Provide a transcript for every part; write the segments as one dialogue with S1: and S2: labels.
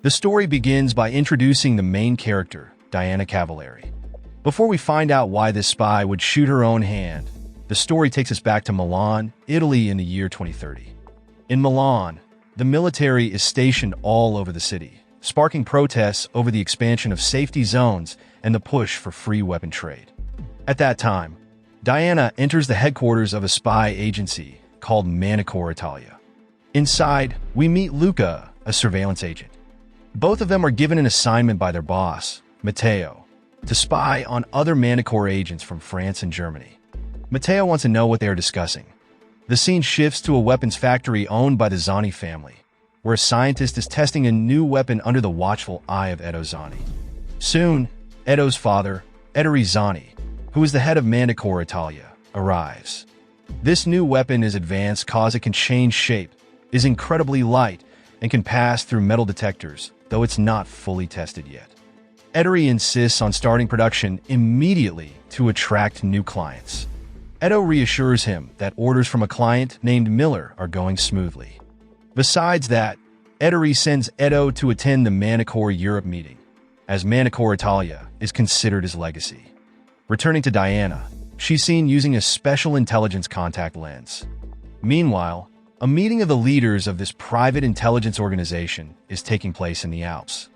S1: The story begins by introducing the main character, Diana Cavallari. Before we find out why this spy would shoot her own hand, the story takes us back to Milan, Italy in the year 2030. In Milan, the military is stationed all over the city, sparking protests over the expansion of safety zones and the push for free weapon trade. At that time, Diana enters the headquarters of a spy agency called Manticore Italia. Inside, we meet Luca, a surveillance agent. Both of them are given an assignment by their boss, Matteo, to spy on other Manticore agents from France and Germany. Matteo wants to know what they are discussing. The scene shifts to a weapons factory owned by the Zani family, where a scientist is testing a new weapon under the watchful eye of Edo Zani. Soon, Edo's father, Ettore Zani, who is the head of Manticore Italia, arrives. This new weapon is advanced cause it can change shape, is incredibly light, and can pass through metal detectors, though it's not fully tested yet. Ettore insists on starting production immediately to attract new clients. Edo reassures him that orders from a client named Miller are going smoothly. Besides that, Ettore sends Edo to attend the Manticore Europe meeting, as Manticore Italia is considered his legacy. Returning to Diana, she's seen using a special intelligence contact lens. Meanwhile, a meeting of the leaders of this private intelligence organization is taking place in the Alps.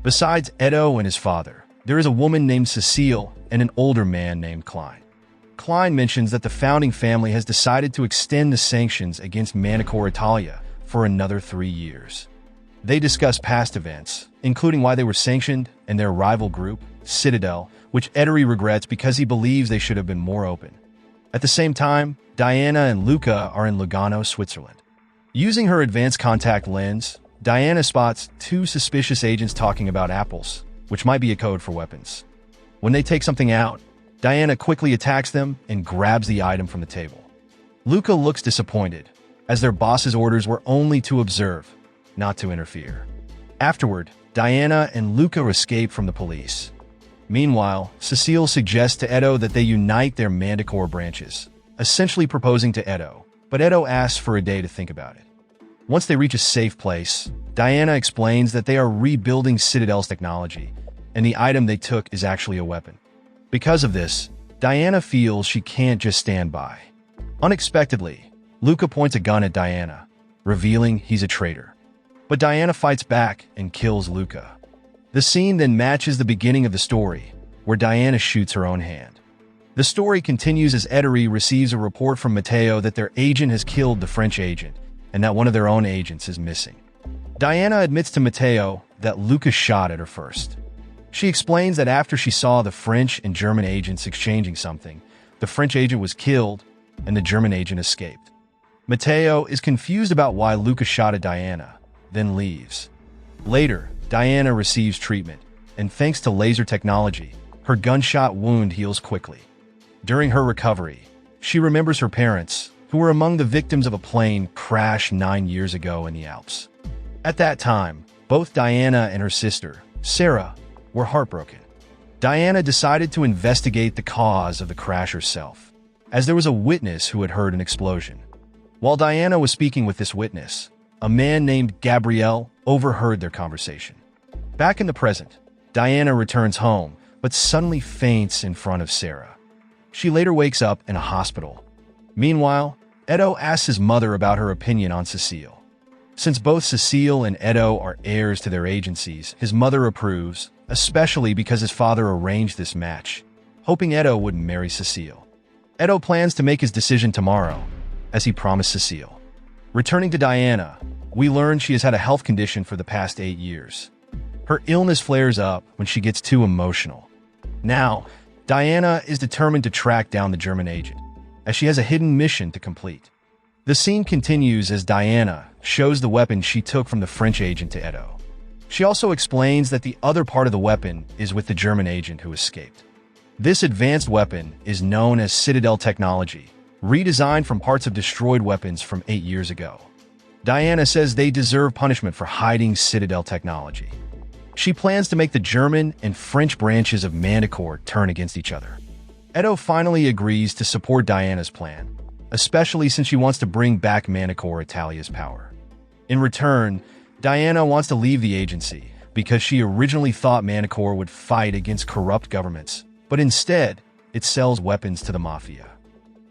S1: Besides Edo and his father, there is a woman named Cecile and an older man named Klein. Klein mentions that the founding family has decided to extend the sanctions against Manticore Italia for another 3 years. They discuss past events, including why they were sanctioned, and their rival group, Citadel, which Ettore regrets because he believes they should have been more open. At the same time, Diana and Luca are in Lugano, Switzerland. Using her advanced contact lens, Diana spots 2 suspicious agents talking about apples, which might be a code for weapons. When they take something out, Diana quickly attacks them and grabs the item from the table. Luca looks disappointed, as their boss's orders were only to observe, not to interfere. Afterward, Diana and Luca escape from the police. Meanwhile, Cecile suggests to Edo that they unite their Manticore branches, essentially proposing to Edo, but Edo asks for a day to think about it. Once they reach a safe place, Diana explains that they are rebuilding Citadel's technology, and the item they took is actually a weapon. Because of this, Diana feels she can't just stand by. Unexpectedly, Luca points a gun at Diana, revealing he's a traitor. But Diana fights back and kills Luca. The scene then matches the beginning of the story, where Diana shoots her own hand. The story continues as Ettore receives a report from Matteo that their agent has killed the French agent, and that one of their own agents is missing. Diana admits to Matteo that Luca shot at her first. She explains that after she saw the French and German agents exchanging something, the French agent was killed and the German agent escaped. Matteo is confused about why Luca shot at Diana, then leaves. Later, Diana receives treatment, and thanks to laser technology, her gunshot wound heals quickly. During her recovery, she remembers her parents, who were among the victims of a plane crash 9 years ago in the Alps. At that time, both Diana and her sister, Sarah, were heartbroken. Diana decided to investigate the cause of the crash herself, as there was a witness who had heard an explosion. While Diana was speaking with this witness, a man named Gabriel overheard their conversation. Back in the present, Diana returns home, but suddenly faints in front of Sarah. She later wakes up in a hospital. Meanwhile, Edo asks his mother about her opinion on Cecile. Since both Cecile and Edo are heirs to their agencies, his mother approves, especially because his father arranged this match, hoping Edo would marry Cecile. Edo plans to make his decision tomorrow, as he promised Cecile. Returning to Diana, we learn she has had a health condition for the past 8 years. Her illness flares up when she gets too emotional. Now, Diana is determined to track down the German agent, as she has a hidden mission to complete. The scene continues as Diana shows the weapon she took from the French agent to Edo. She also explains that the other part of the weapon is with the German agent who escaped. This advanced weapon is known as Citadel technology, redesigned from parts of destroyed weapons from 8 years ago. Diana says they deserve punishment for hiding Citadel technology. She plans to make the German and French branches of Manticore turn against each other. Edo finally agrees to support Diana's plan, especially since she wants to bring back Manticore Italia's power. In return, Diana wants to leave the agency, because she originally thought Manticore would fight against corrupt governments, but instead, it sells weapons to the mafia.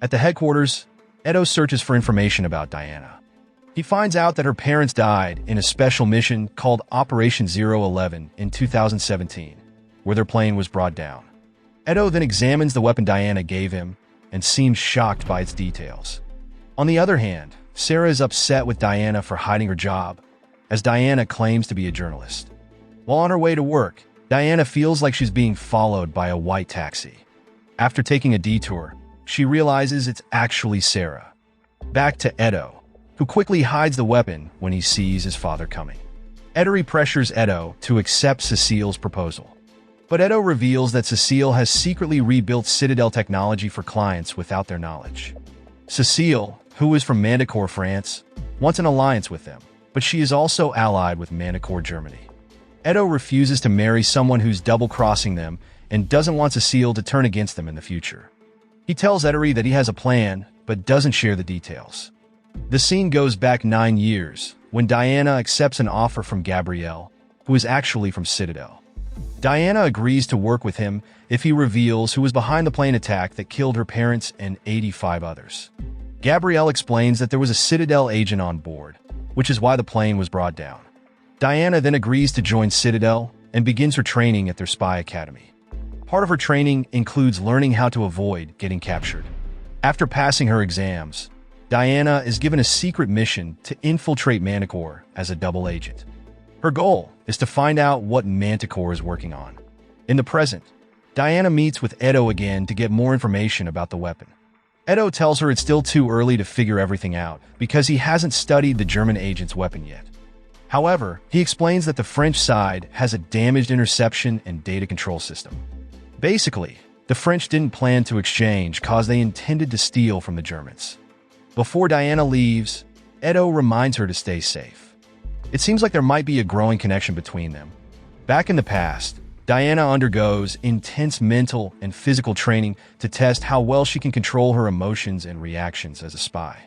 S1: At the headquarters, Edo searches for information about Diana. He finds out that her parents died in a special mission called Operation 011 in 2017, where their plane was brought down. Edo then examines the weapon Diana gave him and seems shocked by its details. On the other hand, Sarah is upset with Diana for hiding her job, as Diana claims to be a journalist. While on her way to work, Diana feels like she's being followed by a white taxi. After taking a detour, she realizes it's actually Sarah. Back to Edo, who quickly hides the weapon when he sees his father coming. Edo pressures Edo to accept Cecile's proposal. But Edo reveals that Cecile has secretly rebuilt Citadel technology for clients without their knowledge. Cecile, who is from Manticore, France, wants an alliance with them, but she is also allied with Manticore, Germany. Edo refuses to marry someone who's double-crossing them and doesn't want Cecile to turn against them in the future. He tells Edo that he has a plan, but doesn't share the details. The scene goes back 9 years, when Diana accepts an offer from Gabriel, who is actually from Citadel. Diana agrees to work with him if he reveals who was behind the plane attack that killed her parents and 85 others. Gabriel explains that there was a Citadel agent on board, which is why the plane was brought down. Diana then agrees to join Citadel and begins her training at their spy academy. Part of her training includes learning how to avoid getting captured. After passing her exams, Diana is given a secret mission to infiltrate Manticore as a double agent. Her goal is to find out what Manticore is working on. In the present, Diana meets with Edo again to get more information about the weapon. Edo tells her it's still too early to figure everything out because he hasn't studied the German agent's weapon yet. However, he explains that the French side has a damaged interception and data control system. Basically, the French didn't plan to exchange cause they intended to steal from the Germans. Before Diana leaves, Edo reminds her to stay safe. It seems like there might be a growing connection between them. Back in the past, Diana undergoes intense mental and physical training to test how well she can control her emotions and reactions as a spy.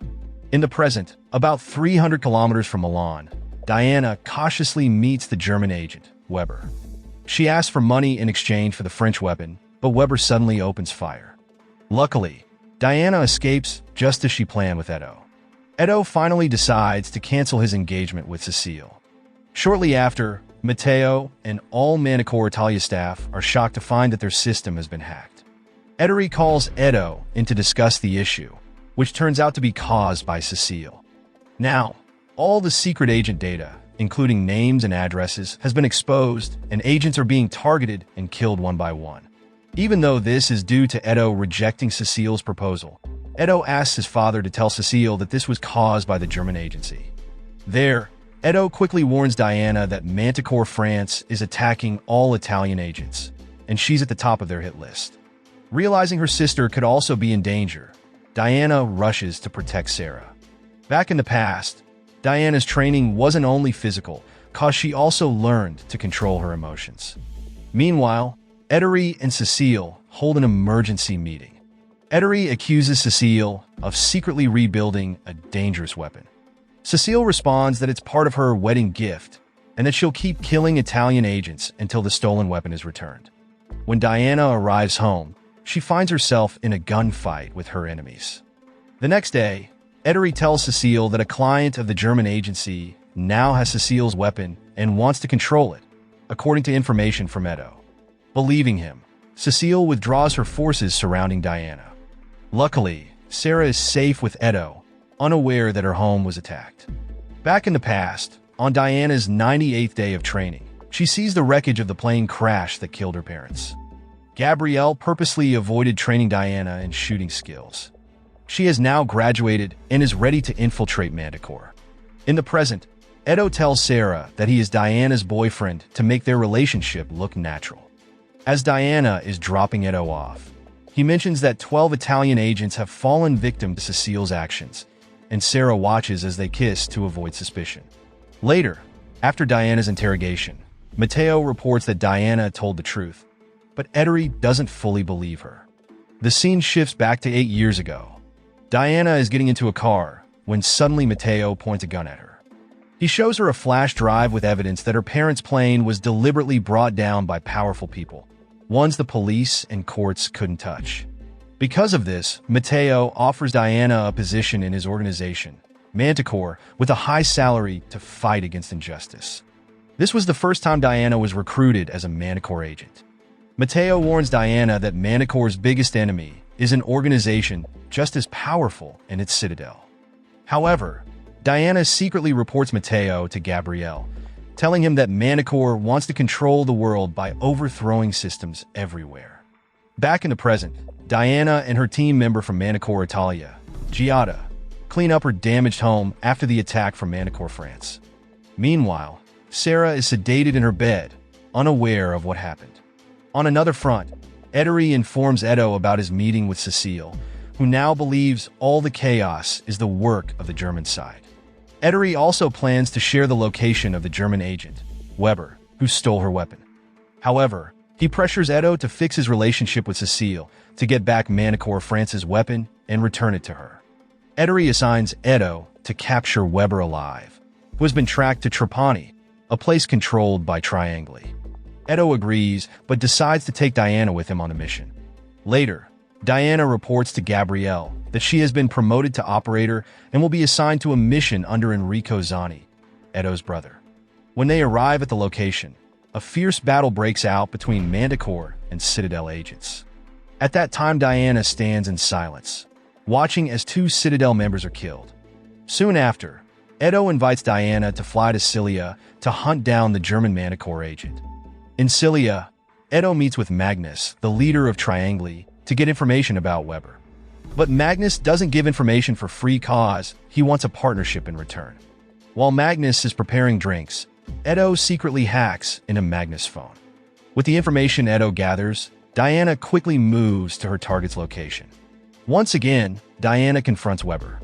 S1: In the present, about 300 kilometers from Milan, Diana cautiously meets the German agent, Weber. She asks for money in exchange for the French weapon, but Weber suddenly opens fire. Luckily, Diana escapes just as she planned with Edo. Edo finally decides to cancel his engagement with Cecile. Shortly after, Matteo and all Manticore Italia staff are shocked to find that their system has been hacked. Edo calls Edo in to discuss the issue, which turns out to be caused by Cecile. Now, all the secret agent data, including names and addresses, has been exposed, and agents are being targeted and killed one by one. Even though this is due to Edo rejecting Cecile's proposal, Edo asks his father to tell Cecile that this was caused by the German agency. There, Edo quickly warns Diana that Manticore France is attacking all Italian agents, and she's at the top of their hit list. Realizing her sister could also be in danger, Diana rushes to protect Sarah. Back in the past, Diana's training wasn't only physical, cause she also learned to control her emotions. Meanwhile, Edo and Cecile hold an emergency meeting. Edo accuses Cecile of secretly rebuilding a dangerous weapon. Cecile responds that it's part of her wedding gift and that she'll keep killing Italian agents until the stolen weapon is returned. When Diana arrives home, she finds herself in a gunfight with her enemies. The next day, Edo tells Cecile that a client of the German agency now has Cecile's weapon and wants to control it, according to information from Edo. Believing him, Cecile withdraws her forces surrounding Diana. Luckily, Sarah is safe with Edo, unaware that her home was attacked. Back in the past, on Diana's 98th day of training, she sees the wreckage of the plane crash that killed her parents. Gabrielle purposely avoided training Diana in shooting skills. She has now graduated and is ready to infiltrate Manticore. In the present, Edo tells Sarah that he is Diana's boyfriend to make their relationship look natural. As Diana is dropping Edo off, he mentions that 12 Italian agents have fallen victim to Cecile's actions, and Sarah watches as they kiss to avoid suspicion. Later, after Diana's interrogation, Matteo reports that Diana told the truth, but Edo doesn't fully believe her. The scene shifts back to 8 years ago. Diana is getting into a car when suddenly Matteo points a gun at her. He shows her a flash drive with evidence that her parents' plane was deliberately brought down by powerful people, ones the police and courts couldn't touch. Because of this, Matteo offers Diana a position in his organization, Manticore, with a high salary to fight against injustice. This was the first time Diana was recruited as a Manticore agent. Matteo warns Diana that Manticore's biggest enemy is an organization just as powerful in its citadel. However, Diana secretly reports Matteo to Gabriel, telling him that Manticore wants to control the world by overthrowing systems everywhere. Back in the present, Diana and her team member from Manticore Italia, Giada, clean up her damaged home after the attack from Manticore France. Meanwhile, Sarah is sedated in her bed, unaware of what happened. On another front, Ettore informs Edo about his meeting with Cecile, who now believes all the chaos is the work of the German side. Ettore also plans to share the location of the German agent, Weber, who stole her weapon. However, he pressures Edo to fix his relationship with Cecile to get back Manticore France's weapon and return it to her. Ettore assigns Edo to capture Weber alive, who has been tracked to Trapani, a place controlled by Triangli. Edo agrees, but decides to take Diana with him on a mission. Later, Diana reports to Gabrielle that she has been promoted to operator and will be assigned to a mission under Enrico Zani, Edo's brother. When they arrive at the location, a fierce battle breaks out between Manticore and Citadel agents. At that time, Diana stands in silence, watching as 2 Citadel members are killed. Soon after, Edo invites Diana to fly to Sicilia to hunt down the German Manticore agent. In Sicilia, Edo meets with Magnus, the leader of Triangli, to get information about Weber. But Magnus doesn't give information for free cause, he wants a partnership in return. While Magnus is preparing drinks, Edo secretly hacks into Magnus' phone. With the information Edo gathers, Diana quickly moves to her target's location. Once again, Diana confronts Weber.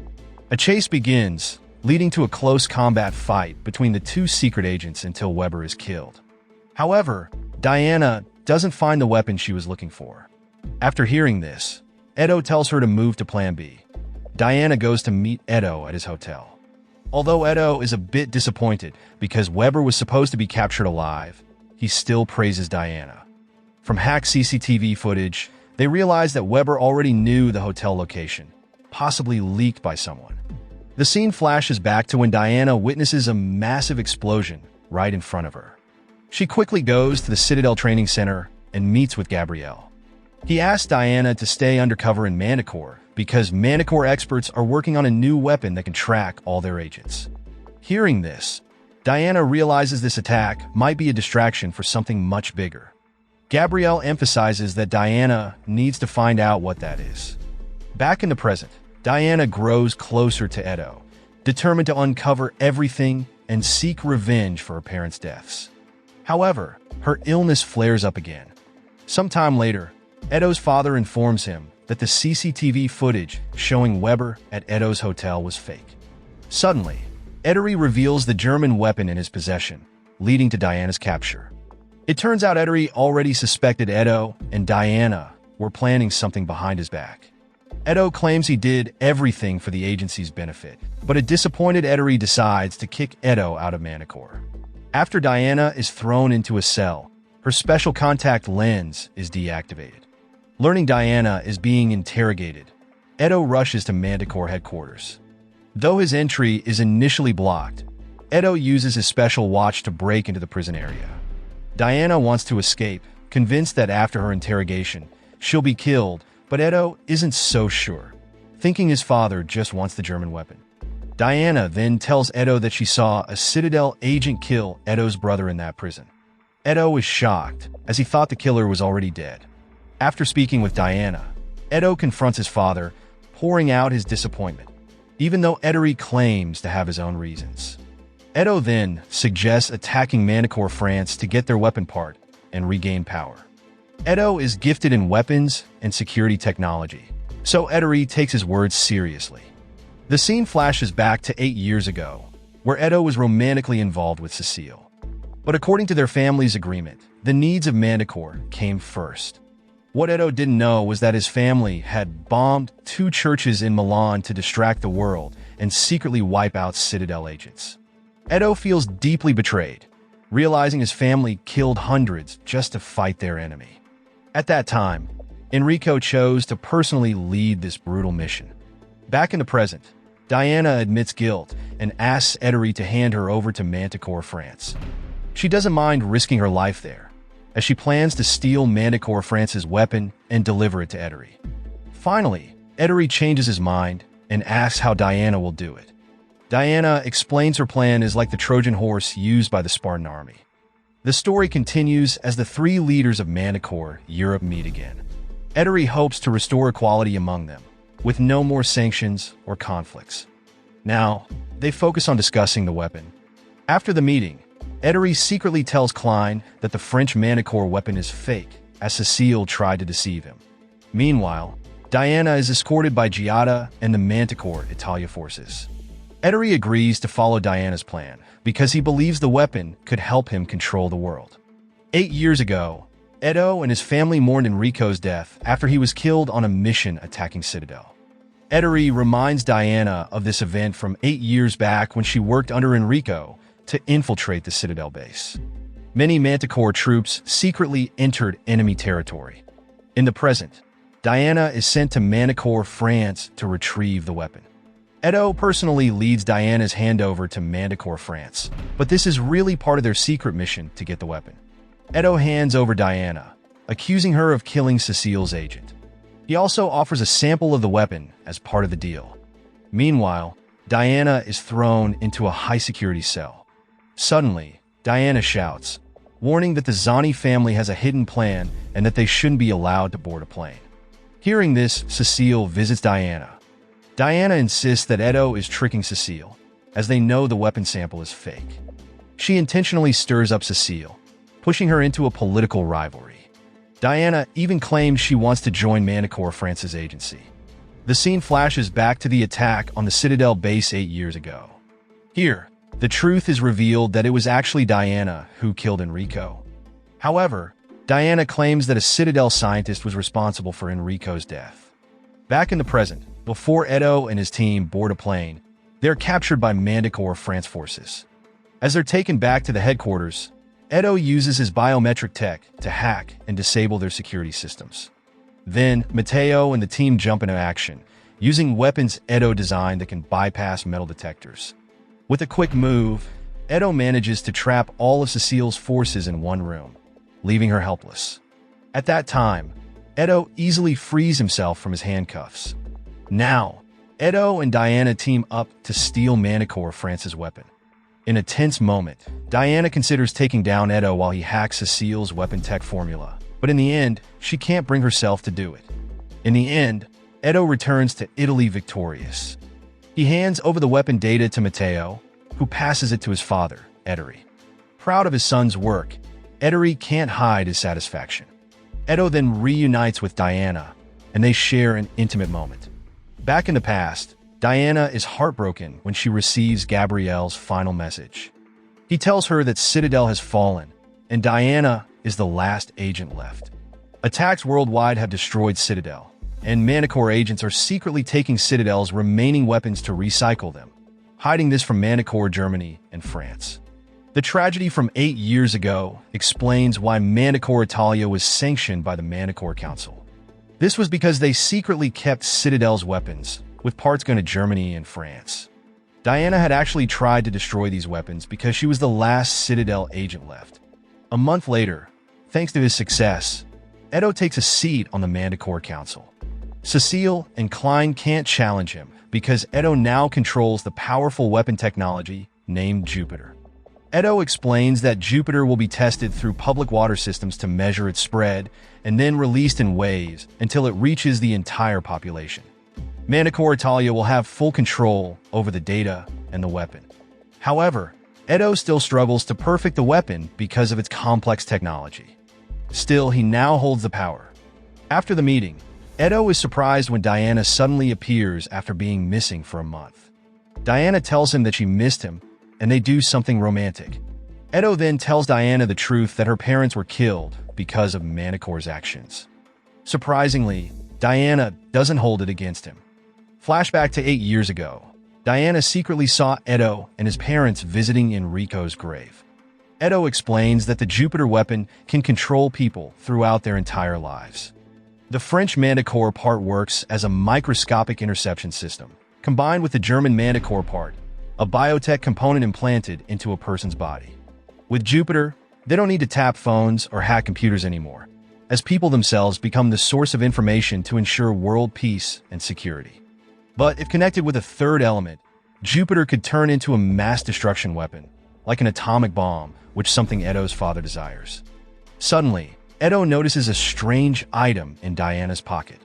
S1: A chase begins, leading to a close combat fight between the 2 secret agents until Weber is killed. However, Diana doesn't find the weapon she was looking for. After hearing this, Edo tells her to move to Plan B. Diana goes to meet Edo at his hotel. Although Edo is a bit disappointed because Weber was supposed to be captured alive, he still praises Diana. From hacked CCTV footage, they realize that Weber already knew the hotel location, possibly leaked by someone. The scene flashes back to when Diana witnesses a massive explosion right in front of her. She quickly goes to the Citadel Training Center and meets with Gabriel. He asks Diana to stay undercover in Manticore because Manticore experts are working on a new weapon that can track all their agents. Hearing this, Diana realizes this attack might be a distraction for something much bigger. Gabrielle emphasizes that Diana needs to find out what that is. Back in the present, Diana grows closer to Edo, determined to uncover everything and seek revenge for her parents' deaths. However, her illness flares up again. Sometime later, Edo's father informs him that the CCTV footage showing Weber at Edo's hotel was fake. Suddenly, Ettore reveals the German weapon in his possession, leading to Diana's capture. It turns out Ettore already suspected Edo and Diana were planning something behind his back. Edo claims he did everything for the agency's benefit, but a disappointed Ettore decides to kick Edo out of Manticore. After Diana is thrown into a cell, her special contact lens is deactivated. Learning Diana is being interrogated, Edo rushes to Manticore headquarters. Though his entry is initially blocked, Edo uses his special watch to break into the prison area. Diana wants to escape, convinced that after her interrogation, she'll be killed, but Edo isn't so sure, thinking his father just wants the German weapon. Diana then tells Edo that she saw a Citadel agent kill Edo's brother in that prison. Edo is shocked, as he thought the killer was already dead. After speaking with Diana, Edo confronts his father, pouring out his disappointment, even though Ettore claims to have his own reasons. Edo then suggests attacking Manticore France to get their weapon part and regain power. Edo is gifted in weapons and security technology, so Ettore takes his words seriously. The scene flashes back to 8 years ago, where Edo was romantically involved with Cecile. But according to their family's agreement, the needs of Manticore came first. What Edo didn't know was that his family had bombed 2 churches in Milan to distract the world and secretly wipe out Citadel agents. Edo feels deeply betrayed, realizing his family killed hundreds just to fight their enemy. At that time, Enrico chose to personally lead this brutal mission. Back in the present, Diana admits guilt and asks Edo to hand her over to Manticore, France. She doesn't mind risking her life there, as she plans to steal Manticore France's weapon and deliver it to Edo. Finally, Edo changes his mind and asks how Diana will do it. Diana explains her plan is like the Trojan horse used by the Spartan army. The story continues as the three leaders of Manticore Europe meet again. Edo hopes to restore equality among them, with no more sanctions or conflicts. Now, they focus on discussing the weapon. After the meeting, Edo secretly tells Klein that the French Manticore weapon is fake, as Cecile tried to deceive him. Meanwhile, Diana is escorted by Giada and the Manticore Italia forces. Edo agrees to follow Diana's plan because he believes the weapon could help him control the world. 8 years ago, Edo and his family mourned Enrico's death after he was killed on a mission attacking Citadel. Edo reminds Diana of this event from 8 years back when she worked under Enrico to infiltrate the Citadel base. Many Manticore troops secretly entered enemy territory. In the present, Diana is sent to Manticore, France to retrieve the weapon. Edo personally leads Diana's handover to Manticore, France, but this is really part of their secret mission to get the weapon. Edo hands over Diana, accusing her of killing Cecile's agent. He also offers a sample of the weapon as part of the deal. Meanwhile, Diana is thrown into a high-security cell. Suddenly, Diana shouts, warning that the Zani family has a hidden plan and that they shouldn't be allowed to board a plane. Hearing this, Cecile visits Diana. Diana insists that Edo is tricking Cecile, as they know the weapon sample is fake. She intentionally stirs up Cecile, pushing her into a political rivalry. Diana even claims she wants to join Manticore France's agency. The scene flashes back to the attack on the Citadel base 8 years ago. Here, the truth is revealed that it was actually Diana who killed Enrico. However, Diana claims that a Citadel scientist was responsible for Enrico's death. Back in the present, before Edo and his team board a plane, they're captured by Manticore France forces. As they're taken back to the headquarters, Edo uses his biometric tech to hack and disable their security systems. Then, Matteo and the team jump into action, using weapons Edo designed that can bypass metal detectors. With a quick move, Edo manages to trap all of Cecile's forces in one room, leaving her helpless. At that time, Edo easily frees himself from his handcuffs. Now, Edo and Diana team up to steal Manticore France's weapon. In a tense moment, Diana considers taking down Edo while he hacks Cecile's weapon tech formula, but in the end, she can't bring herself to do it. In the end, Edo returns to Italy victorious. He hands over the weapon data to Matteo, who passes it to his father, Edo. Proud of his son's work, Edo can't hide his satisfaction. Edo then reunites with Diana, and they share an intimate moment. Back in the past, Diana is heartbroken when she receives Gabrielle's final message. He tells her that Citadel has fallen, and Diana is the last agent left. Attacks worldwide have destroyed Citadel, and Manticore agents are secretly taking Citadel's remaining weapons to recycle them, hiding this from Manticore Germany and France. The tragedy from 8 years ago explains why Manticore Italia was sanctioned by the Manticore Council. This was because they secretly kept Citadel's weapons, with parts going to Germany and France. Diana had actually tried to destroy these weapons because she was the last Citadel agent left. A month later, thanks to his success, Edo takes a seat on the Manticore Council. Cecile and Klein can't challenge him because Edo now controls the powerful weapon technology named Jupiter. Edo explains that Jupiter will be tested through public water systems to measure its spread and then released in waves until it reaches the entire population. Manticore Italia will have full control over the data and the weapon. However, Edo still struggles to perfect the weapon because of its complex technology. Still, he now holds the power. After the meeting, Edo is surprised when Diana suddenly appears after being missing for a month. Diana tells him that she missed him, and they do something romantic. Edo then tells Diana the truth that her parents were killed because of Manticore's actions. Surprisingly, Diana doesn't hold it against him. Flashback to 8 years ago. Diana secretly saw Edo and his parents visiting Enrico's grave. Edo explains that the Jupiter weapon can control people throughout their entire lives. The French Manticore part works as a microscopic interception system, combined with the German Manticore part, a biotech component implanted into a person's body. With Jupiter, they don't need to tap phones or hack computers anymore, as people themselves become the source of information to ensure world peace and security. But if connected with a third element, Jupiter could turn into a mass destruction weapon, like an atomic bomb, which something Edo's father desires. Suddenly, Edo notices a strange item in Diana's pocket.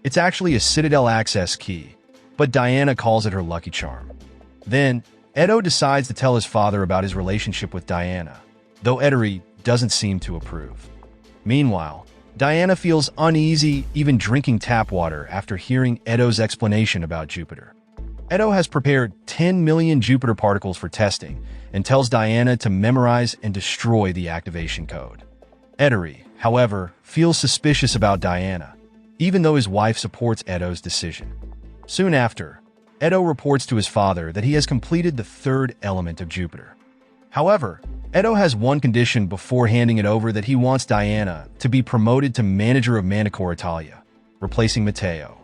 S1: It's actually a Citadel access key, but Diana calls it her lucky charm. Then, Edo decides to tell his father about his relationship with Diana, though Edo doesn't seem to approve. Meanwhile, Diana feels uneasy even drinking tap water after hearing Edo's explanation about Jupiter. Edo has prepared 10 million Jupiter particles for testing and tells Diana to memorize and destroy the activation code. Edo, however, feels suspicious about Diana, even though his wife supports Edo's decision. Soon after, Edo reports to his father that he has completed the third element of Jupiter. However, Edo has one condition before handing it over: that he wants Diana to be promoted to manager of Manticore Italia, replacing Matteo.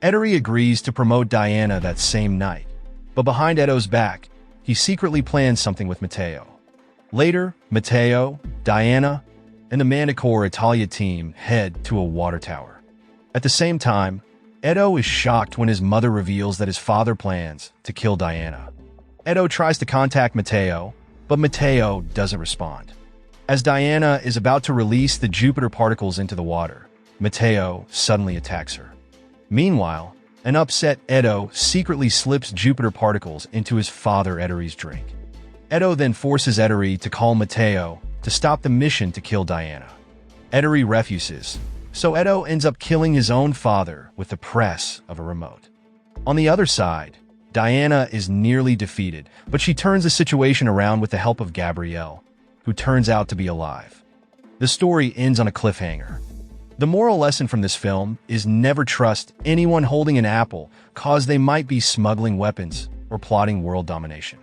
S1: Edo agrees to promote Diana that same night, but behind Edo's back, he secretly plans something with Matteo. Later, Matteo, Diana, and the Manticore Italia team head to a water tower. At the same time, Edo is shocked when his mother reveals that his father plans to kill Diana. Edo tries to contact Matteo, but Matteo doesn't respond. As Diana is about to release the Jupiter particles into the water, Matteo suddenly attacks her. Meanwhile, an upset Edo secretly slips Jupiter particles into his father Edo's drink. Edo then forces Edo to call Matteo to stop the mission to kill Diana. Edo refuses, so Edo ends up killing his own father with the press of a remote. On the other side, Diana is nearly defeated, but she turns the situation around with the help of Gabrielle, who turns out to be alive. The story ends on a cliffhanger. The moral lesson from this film is never trust anyone holding an apple, cause they might be smuggling weapons or plotting world domination.